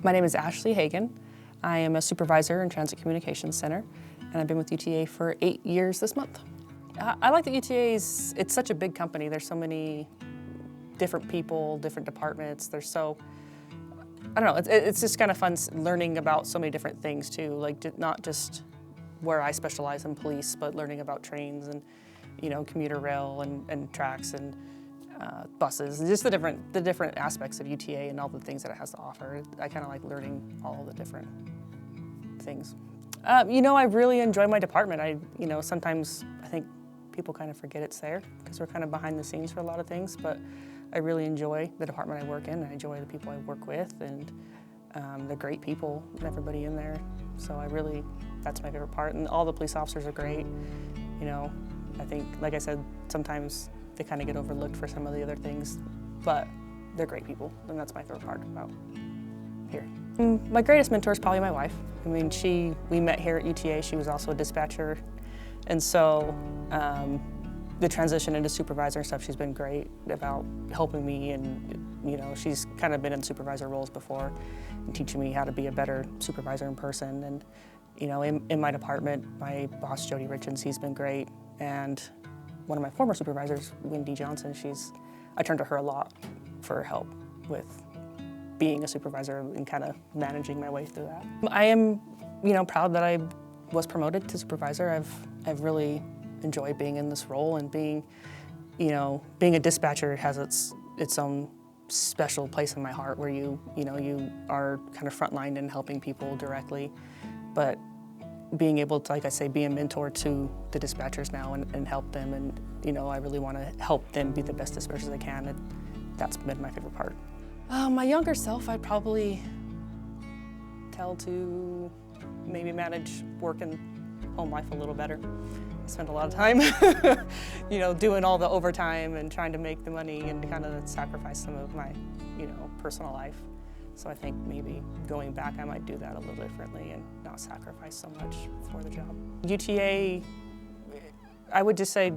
My name is Ashley Hagan. I am a supervisor in Transit Communications Center, and I've been with UTA for 8 years this month. I like that UTA's, it's such a big company. There's so many different people, different departments. There's so, I don't know, it's just kind of fun learning about so many different things too, like not just where I specialize in police, but learning about trains and, you know, commuter rail and tracks and buses, and just the different aspects of UTA and all the things that it has to offer. I kind of like learning all the different things. You know, I really enjoy my department. Sometimes I think people kind of forget it's there because we're kind of behind the scenes for a lot of things, but I really enjoy the department I work in, and I enjoy the people I work with, and they're great people, everybody in there. So that's my favorite part. And all the police officers are great. You know, I think, like I said, sometimes they kind of get overlooked for some of the other things, but they're great people, and that's my favorite part about here. My greatest mentor is probably my wife. I mean, we met here at UTA. She was also a dispatcher, and so the transition into supervisor and stuff, she's been great about helping me, and you know, she's kind of been in supervisor roles before and teaching me how to be a better supervisor in person. And you know, in my department, my boss, Jody Richens, he's been great, and one of my former supervisors, Wendy Johnson, I turn to her a lot for help with being a supervisor and kind of managing my way through that. I am, you know, proud that I was promoted to supervisor. I've really enjoyed being in this role, and being a dispatcher has its own special place in my heart, where you are kind of frontline and helping people directly, but being able to, like I say, be a mentor to the dispatchers now and help them, and you know, I really want to help them be the best dispatchers they can, and that's been my favorite part. My younger self, I'd probably tell to maybe manage work and home life a little better. I spend a lot of time, you know, doing all the overtime and trying to make the money, and kind of sacrifice some of my, you know, personal life. So I think maybe going back, I might do that a little differently and not sacrifice so much for the job. UTA, I would just say,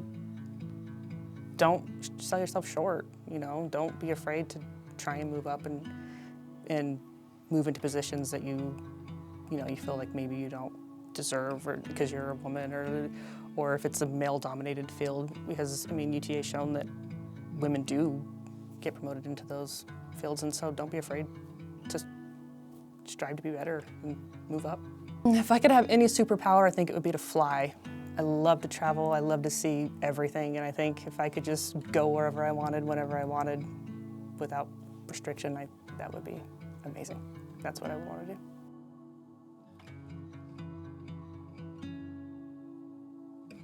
don't sell yourself short. You know, don't be afraid to try and move up and move into positions that you feel like maybe you don't deserve, or because you're a woman, or if it's a male-dominated field. Because I mean, UTA has shown that women do get promoted into those fields, and so don't be afraid to strive to be better and move up. If I could have any superpower, I think it would be to fly. I love to travel, I love to see everything, and I think if I could just go wherever I wanted, whenever I wanted, without restriction, that would be amazing. That's what I would want to do.